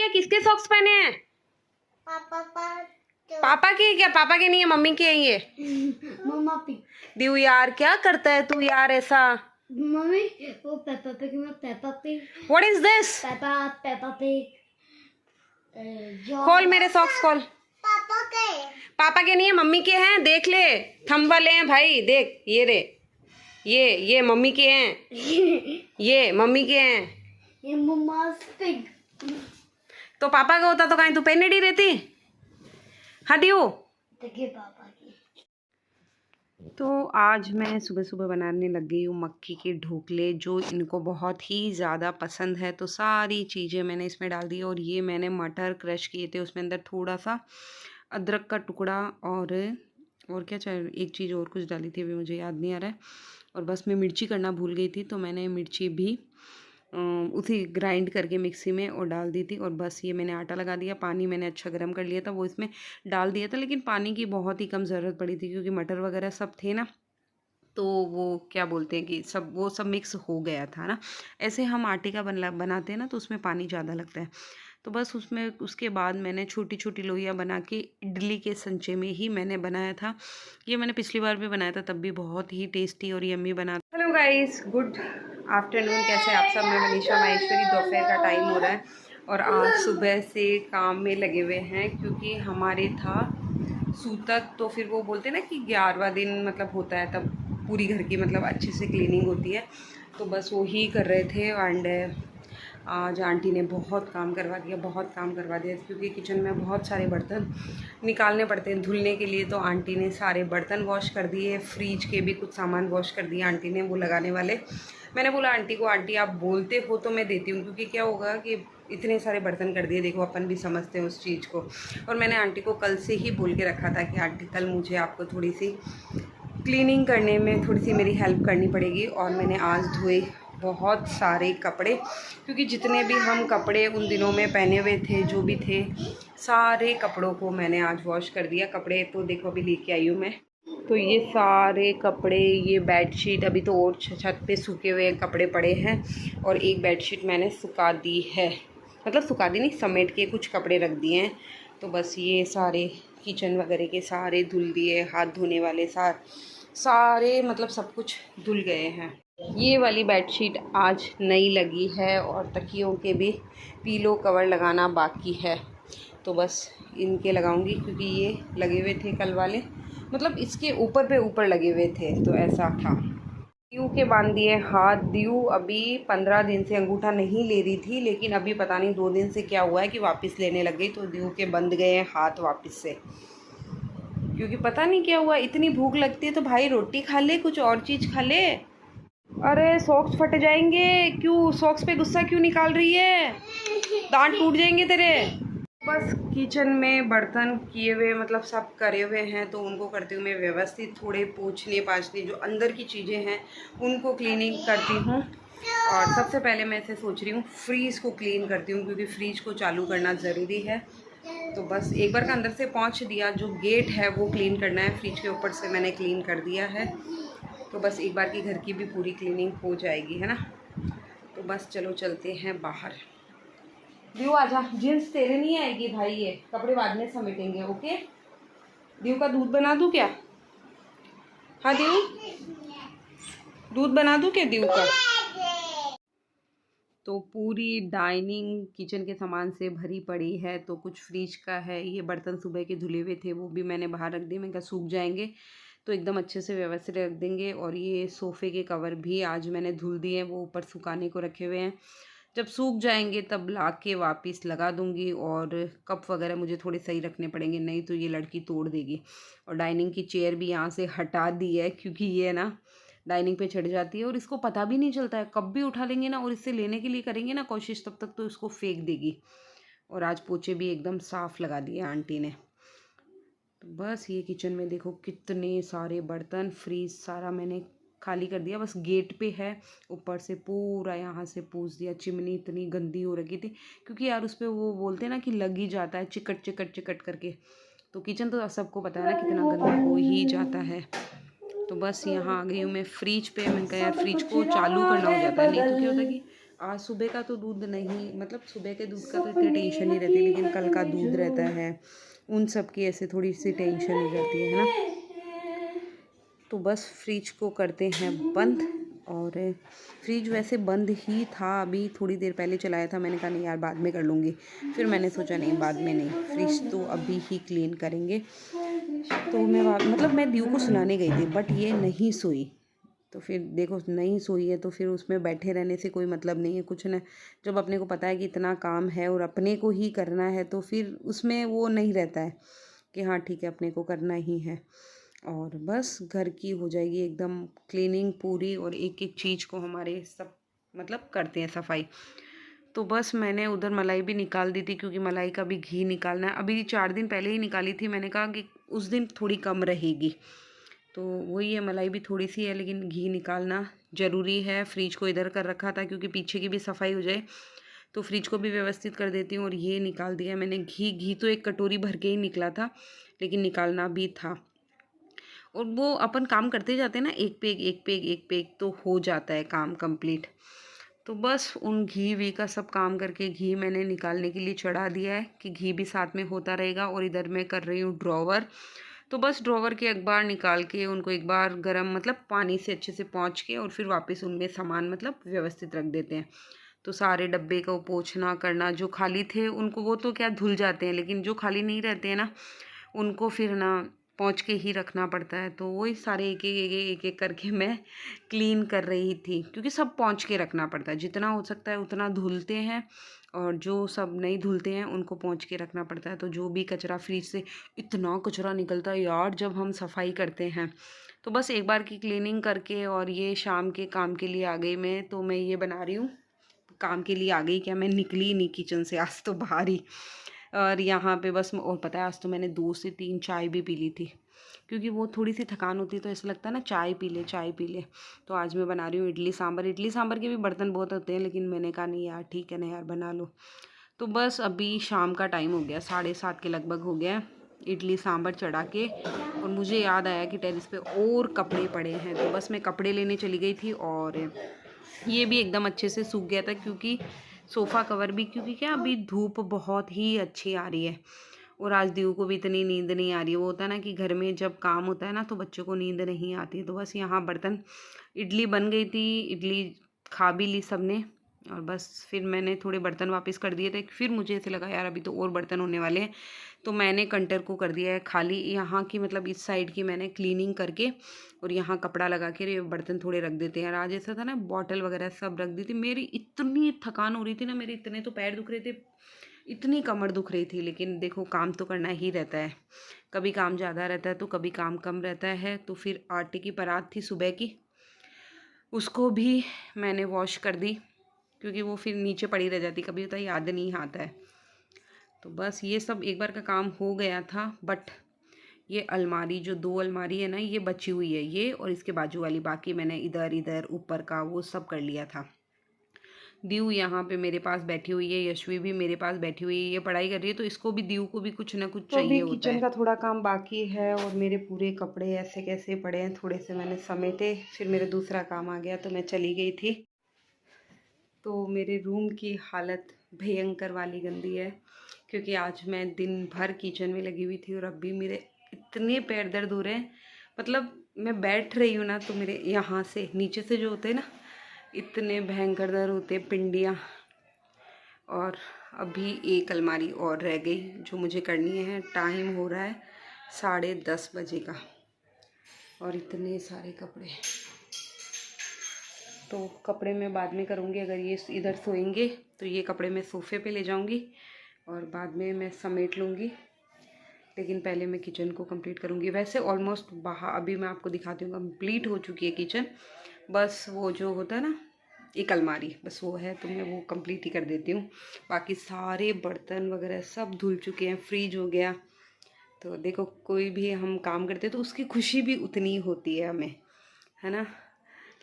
है? किसके सॉक्स पहने हैं? पापा के? क्या पापा के नहीं है, मम्मी के हैं ये। मम्मा पी दियो यार, क्या करता है तू यार ऐसा? मम्मी वो पेपा पिग में Peppa pig what is this? Peppa pig खोल मेरे सॉक्स खोल। पापा के नहीं है, मम्मी के हैं, देख ले। थंब वाले हैं भाई, देख ये रे, ये मम्मी के हैं, ये मम्मी के हैं। ये मम्मा पिग। तो पापा का होता तो कहीं तू पहने नहीं रहती। हाँ दियो। देखिए पापा की। तो आज मैं सुबह सुबह बनाने लग गई हूँ मक्की के ढोकले, जो इनको बहुत ही ज़्यादा पसंद है। तो सारी चीज़ें मैंने इसमें डाल दी और ये मैंने मटर क्रश किए थे, उसमें अंदर थोड़ा सा अदरक का टुकड़ा और क्या चाहिए, एक चीज़ और कुछ डाली थी, अभी मुझे याद नहीं आ रहा है। और बस मैं मिर्ची करना भूल गई थी, तो मैंने मिर्ची भी उसी ग्राइंड करके मिक्सी में और डाल दी थी। और बस ये मैंने आटा लगा दिया, पानी मैंने अच्छा गर्म कर लिया था, वो इसमें डाल दिया था। लेकिन पानी की बहुत ही कम ज़रूरत पड़ी थी, क्योंकि मटर वगैरह सब थे ना, तो वो क्या बोलते हैं कि वो सब मिक्स हो गया था ना। ऐसे हम आटे का बनाते हैं ना, तो उसमें पानी ज़्यादा लगता है। तो बस उसके बाद मैंने छोटी छोटी लोइयाँ बना के इडली के संचे में ही मैंने बनाया था। ये मैंने पिछली बार भी बनाया था, तब भी बहुत ही टेस्टी और यम्मी बना। हेलो गाइस, गुड आफ्टरनून, कैसे आप सब? मैं मनीषा माहेश्वरी। दोपहर का टाइम हो रहा है और आज सुबह से काम में लगे हुए हैं, क्योंकि हमारे था सूतक। तो फिर वो बोलते हैं ना कि 11वां दिन मतलब होता है, तब पूरी घर की मतलब अच्छे से क्लीनिंग होती है। तो बस वो ही कर रहे थे। एंड आज आंटी ने बहुत काम करवा दिया, क्योंकि किचन में बहुत सारे बर्तन निकालने पड़ते हैं धुलने के लिए। तो आंटी ने सारे बर्तन वॉश कर दिए, फ्रिज के भी कुछ सामान वॉश कर दिए आंटी ने, वो लगाने वाले। मैंने बोला आंटी को, आंटी आप बोलते हो तो मैं देती हूँ, क्योंकि क्या होगा कि इतने सारे बर्तन कर दिए, देखो अपन भी समझते हैं उस चीज़ को। और मैंने आंटी को कल से ही बोल के रखा था कि आंटी कल मुझे आपको थोड़ी सी क्लीनिंग करने में थोड़ी सी मेरी हेल्प करनी पड़ेगी। और मैंने आज धोए बहुत सारे कपड़े, क्योंकि जितने भी हम कपड़े उन दिनों में पहने हुए थे, जो भी थे, सारे कपड़ों को मैंने आज वॉश कर दिया। कपड़े तो देखो अभी लेके आई हूँ मैं। तो ये सारे कपड़े, ये बेडशीट अभी तो और छत पे सूखे हुए कपड़े पड़े हैं, और एक बेडशीट मैंने सुखा दी है, मतलब सुखा दी नहीं, समेट के कुछ कपड़े रख दिए हैं। तो बस ये सारे किचन वगैरह के सारे धुल दिए, हाथ धोने वाले सारे मतलब सब कुछ धुल गए हैं। ये वाली बेडशीट आज नई लगी है, और तकियों के भी पीलो कवर लगाना बाकी है। तो बस इनके लगाऊंगी, क्योंकि ये लगे हुए थे कल वाले, मतलब इसके ऊपर पे ऊपर लगे हुए थे, तो ऐसा था। दियू के बांध दिए हाथ। दियू अभी 15 दिन से अंगूठा नहीं ले रही थी, लेकिन अभी पता नहीं 2 दिन से क्या हुआ है कि वापस लेने लग गई। तो दियू के बंध गए हैं हाथ वापस से, क्योंकि पता नहीं क्या हुआ। इतनी भूख लगती है तो भाई रोटी खा ले, कुछ और चीज़ खा ले। अरे सॉक्स फट जाएंगे, क्यों सॉक्स पे गुस्सा क्यों निकाल रही है? दांत टूट जाएंगे तेरे। बस किचन में बर्तन किए हुए मतलब सब करे हुए हैं, तो उनको करती हूँ मैं व्यवस्थित। थोड़े पोंछने पाछने जो अंदर की चीज़ें हैं उनको क्लीनिंग करती हूँ। और सबसे पहले मैं ऐसे सोच रही हूँ फ्रीज़ को क्लीन करती हूँ, क्योंकि फ्रीज को चालू करना ज़रूरी है। तो बस एक बार का अंदर से पहुँच दिया, जो गेट है वो क्लीन करना है, फ्रिज के ऊपर से मैंने क्लीन कर दिया है। तो बस एक बार की घर की भी पूरी क्लीनिंग हो जाएगी, है ना। तो बस चलो चलते हैं बाहर। दियो आजा, जींस तेरे नहीं आएगी भाई, ये कपड़े बाद में समेटेंगे, ओके। दियो का दूध बना दूँ क्या? हाँ दियो, दूध बना दूँ क्या दियो का? तो पूरी डाइनिंग किचन के सामान से भरी पड़ी है। तो कुछ फ्रिज का है, ये बर्तन सुबह के धुले हुए थे, वो भी मैंने बाहर रख दिए। मैं कहा सूख जाएंगे तो एकदम अच्छे से व्यवस्थित रख देंगे। और ये सोफ़े के कवर भी आज मैंने धुल दिए, वो ऊपर सुखाने को रखे हुए हैं। जब सूख जाएंगे तब ला के वापस लगा दूंगी। और कप वगैरह मुझे थोड़े सही रखने पड़ेंगे, नहीं तो ये लड़की तोड़ देगी। और डाइनिंग की चेयर भी यहाँ से हटा दी है, क्योंकि ये ना डाइनिंग पे चढ़ जाती है और इसको पता भी नहीं चलता है। कब भी उठा लेंगे ना और इससे लेने के लिए करेंगे ना कोशिश, तब तक तो इसको फेंक देगी। और आज पोछे भी एकदम साफ़ लगा दिए आंटी ने। तो बस ये किचन में देखो कितने सारे बर्तन, फ्रीज सारा मैंने खाली कर दिया। बस गेट पे है, ऊपर से पूरा यहाँ से पूछ दिया। चिमनी इतनी गंदी हो रखी थी, क्योंकि यार उस पर वो बोलते हैं ना कि लग ही जाता है चिकट चिकट चिकट करके। तो किचन तो सबको पता है ना कितना गंदा हो ही जाता है। तो बस यहाँ आ गई हूँ मैं फ्रिज पे। मैंने कहा यार फ्रिज को चालू करना हो जाता है, नहीं तो क्या होता है कि आज सुबह का तो दूध नहीं, मतलब सुबह के दूध का तो इतनी टेंशन नहीं रहती, लेकिन कल का दूध रहता है, उन सब की ऐसे थोड़ी सी टेंशन हो जाती है ना। तो बस फ्रिज को करते हैं बंद। और फ्रिज वैसे बंद ही था, अभी थोड़ी देर पहले चलाया था, मैंने कहा नहीं यार बाद में कर लूँगी, फिर मैंने सोचा नहीं बाद में नहीं, फ्रिज तो अभी ही क्लीन करेंगे। तो मतलब मैं दीव को सुलाने गई थी, बट ये नहीं सोई। तो फिर देखो नहीं सोई है तो फिर उसमें बैठे रहने से कोई मतलब नहीं है कुछ न। जब अपने को पता है कि इतना काम है और अपने को ही करना है, तो फिर उसमें वो नहीं रहता है कि हाँ ठीक है अपने को करना ही है। और बस घर की हो जाएगी एकदम क्लीनिंग पूरी, और एक एक चीज़ को हमारे सब मतलब करते हैं सफाई। तो बस मैंने उधर मलाई भी निकाल दी थी, क्योंकि मलाई का भी घी निकालना है, अभी 4 दिन पहले ही निकाली थी, मैंने कहा कि उस दिन थोड़ी कम रहेगी। तो वही है, मलाई भी थोड़ी सी है, लेकिन घी निकालना ज़रूरी है। फ्रिज को इधर कर रखा था क्योंकि पीछे की भी सफाई हो जाए, तो फ्रिज को भी व्यवस्थित कर देती हूँ। और ये निकाल दिया मैंने घी। घी तो एक कटोरी भर के ही निकला था, लेकिन निकालना भी था। और वो अपन काम करते जाते हैं ना, एक पे एक, एक पे एक, एक पे एक, तो हो जाता है काम कंप्लीट। तो बस उन घी वी का सब काम करके घी मैंने निकालने के लिए चढ़ा दिया है कि घी भी साथ में होता रहेगा। और इधर मैं कर रही हूँ ड्रॉवर। तो बस ड्रॉवर के अखबार निकाल के उनको एक बार गर्म मतलब पानी से अच्छे से पोंछ के, और फिर वापस उनमें सामान मतलब व्यवस्थित रख देते हैं। तो सारे डब्बे को पोंछना करना, जो खाली थे उनको वो तो क्या धुल जाते हैं, लेकिन जो खाली नहीं रहते हैं ना, उनको फिर ना पोंछ के ही रखना पड़ता है। तो वही सारे एक एक करके मैं क्लीन कर रही थी, क्योंकि सब पोंछ के रखना पड़ता है, जितना हो सकता है उतना धुलते हैं, और जो सब नहीं धुलते हैं उनको पोंछ के रखना पड़ता है। तो जो भी कचरा फ्रिज से, इतना कचरा निकलता है यार जब हम सफाई करते हैं। तो बस एक बार की क्लीनिंग करके, और ये शाम के काम के लिए आ गई मैं। तो मैं ये बना रही हूँ, काम के लिए आ गई क्या, मैं निकली नहीं किचन से आज तो बाहर ही। और यहाँ पे बस, और पता है आज तो मैंने 2 से 3 चाय भी पी ली थी, क्योंकि वो थोड़ी सी थकान होती है तो ऐसा लगता है ना चाय पी ले चाय पी ले। तो आज मैं बना रही हूँ इडली सांभर। इडली सांभर के भी बर्तन बहुत होते हैं, लेकिन मैंने कहा नहीं यार ठीक है ना यार बना लो। तो बस अभी शाम का टाइम हो गया, 7:30 के लगभग हो गया है। इडली सांभर चढ़ा के, और मुझे याद आया कि टेरेस पे और कपड़े पड़े हैं, तो बस मैं कपड़े लेने चली गई थी। और ये भी एकदम अच्छे से सूख गया था, क्योंकि सोफ़ा कवर भी, क्योंकि क्या अभी धूप बहुत ही अच्छी आ रही है। और आज दीव को भी इतनी नींद नहीं आ रही है। वो होता है ना कि घर में जब काम होता है ना तो बच्चों को नींद नहीं आती है। तो बस यहाँ बर्तन, इडली बन गई थी, इडली खा भी ली सबने, और बस फिर मैंने थोड़े बर्तन वापस कर दिए थे। फिर मुझे ऐसे लगा यार अभी तो और बर्तन होने वाले हैं, तो मैंने कंटर को कर दिया है खाली। यहाँ की मतलब इस साइड की मैंने क्लीनिंग करके, और यहाँ कपड़ा लगा के ये बर्तन थोड़े रख देते हैं। और आज ऐसा था ना, बॉटल वगैरह सब रख दी थी। मेरी इतनी थकान हो रही थी ना, मेरे इतने तो पैर दुख रहे थे, इतनी कमर दुख रही थी, लेकिन देखो काम तो करना ही रहता है। कभी काम ज़्यादा रहता है तो कभी काम कम रहता है। तो फिर आटे की परात थी सुबह की, उसको भी मैंने वॉश कर दी, क्योंकि वो फिर नीचे पड़ी रह जाती, कभी होता है याद नहीं आता है। तो बस ये सब एक बार का काम हो गया था। बट ये अलमारी, जो 2 अलमारी है ना, ये बची हुई है, ये और इसके बाजू वाली, बाकी मैंने इधर इधर ऊपर का वो सब कर लिया था। दीव यहाँ पे मेरे पास बैठी हुई है, यशवी भी मेरे पास बैठी हुई है, ये पढ़ाई कर रही है, तो इसको भी, दीव को भी कुछ ना कुछ चाहिए होता है। तो अभी किचन का थोड़ा काम बाकी है, और मेरे पूरे कपड़े ऐसे कैसे पड़े हैं, थोड़े से मैंने समेटे, फिर मेरा दूसरा काम आ गया तो मैं चली गई थी। तो मेरे रूम की हालत भयंकर वाली गंदी है, क्योंकि आज मैं दिन भर किचन में लगी हुई थी, और अब भी मेरे इतने पैर दर्द हो रहे हैं। मतलब मैं बैठ रही हूँ ना, तो मेरे यहाँ से नीचे से जो होते हैं ना, इतने भयंकर दर्द होते हैं पिंडियाँ। और अभी एक अलमारी और रह गई जो मुझे करनी है। टाइम हो रहा है 10:30 बजे का, और इतने सारे कपड़े। तो कपड़े मैं बाद में करूँगी, अगर ये इधर सोएंगे तो ये कपड़े मैं सोफ़े पे ले जाऊँगी, और बाद में मैं समेट लूँगी। लेकिन पहले मैं किचन को कंप्लीट करूँगी। वैसे ऑलमोस्ट बाहर अभी मैं आपको दिखाती हूँ, कंप्लीट हो चुकी है किचन। बस वो जो होता है ना, एक अलमारी, बस वो है, तो मैं वो कंप्लीट ही कर देती हूँ। बाकी सारे बर्तन वगैरह सब धुल चुके हैं, फ्रीज हो गया। तो देखो कोई भी हम काम करते हैं तो उसकी खुशी भी उतनी होती है हमें, है ना।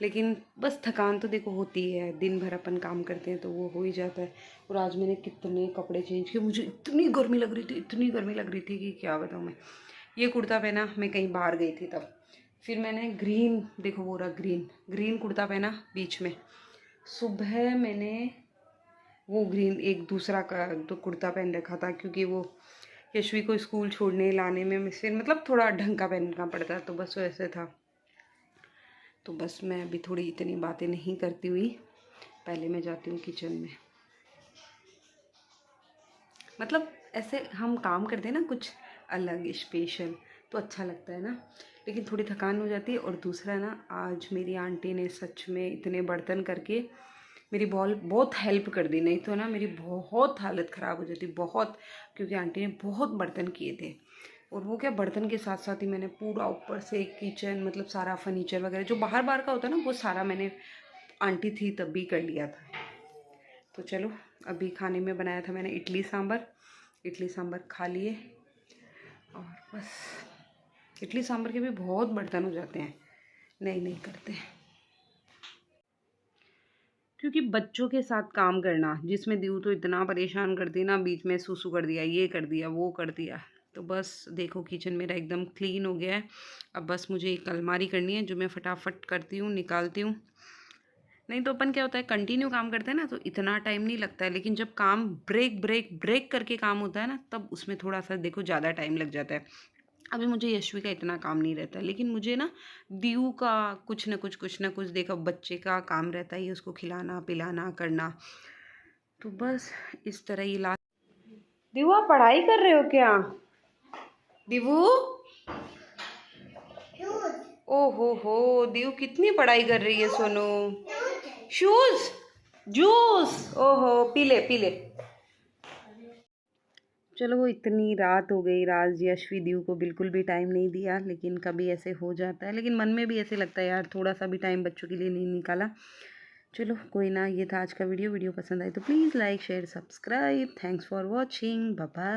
लेकिन बस थकान तो देखो होती है, दिन भर अपन काम करते हैं तो वो हो ही जाता है। और आज मैंने कितने कपड़े चेंज किए, मुझे इतनी गर्मी लग रही थी, इतनी गर्मी लग रही थी कि क्या बताऊँ मैं। ये कुर्ता पहना, मैं कहीं बाहर गई थी तब। फिर मैंने ग्रीन, देखो वो रहा ग्रीन, ग्रीन कुर्ता पहना बीच में, सुबह मैंने वो ग्रीन एक दूसरा का तो कुर्ता पहन रखा था, क्योंकि वो यशवी को स्कूल छोड़ने लाने में फिर मतलब थोड़ा ढंग का पहनना पड़ता है, तो बस वैसे था। तो बस मैं अभी थोड़ी इतनी बातें नहीं करती हुई, पहले मैं जाती हूँ किचन में। मतलब ऐसे हम काम करते हैं ना कुछ अलग स्पेशल, तो अच्छा लगता है ना, लेकिन थोड़ी थकान हो जाती है। और दूसरा ना, आज मेरी आंटी ने सच में इतने बर्तन करके मेरी बहुत हेल्प कर दी, नहीं तो ना मेरी बहुत हालत ख़राब हो जाती, बहुत। क्योंकि आंटी ने बहुत बर्तन किए थे, और वो क्या, बर्तन के साथ साथ ही मैंने पूरा ऊपर से किचन मतलब सारा फर्नीचर वगैरह जो बाहर बाहर का होता है ना, वो सारा मैंने, आंटी थी तब भी कर लिया था। तो चलो, अभी खाने में बनाया था मैंने इडली सांभर। इडली सांभर खा लिए, और बस। इडली सांभर के भी बहुत बर्तन हो जाते हैं, नहीं करते हैं। क्योंकि बच्चों के साथ काम करना, जिसमें दीऊ तो इतना परेशान करती ना, बीच में सूसू कर दिया, ये कर दिया, वो कर दिया। तो बस देखो, किचन मेरा एकदम क्लीन हो गया है। अब बस मुझे एक अलमारी करनी है, जो मैं फटाफट करती हूँ, निकालती हूँ। नहीं तो अपन क्या होता है, कंटिन्यू काम करते हैं ना, तो इतना टाइम नहीं लगता है, लेकिन जब काम ब्रेक ब्रेक ब्रेक करके काम होता है ना, तब उसमें थोड़ा सा देखो ज़्यादा टाइम लग जाता है। अभी मुझे यशवी का इतना काम नहीं रहता, लेकिन मुझे ना दीऊ का कुछ ना कुछ देखो, बच्चे का काम रहता ही है, उसको खिलाना पिलाना करना। तो बस इस तरह ही ला। दीऊ, आप पढ़ाई कर रहे हो क्या? दीवू, हो, दीऊ कितनी पढ़ाई कर रही है सोनू। शूज, जूस, ओहो, पी ले। चलो, वो इतनी रात हो गई, राज यशवी दीव को बिल्कुल भी टाइम नहीं दिया, लेकिन कभी ऐसे हो जाता है, लेकिन मन में भी ऐसे लगता है यार, थोड़ा सा भी टाइम बच्चों के लिए नहीं निकाला। चलो कोई ना, ये था आज का वीडियो। वीडियो पसंद आए तो please like share subscribe. Thanks for watching, bye bye.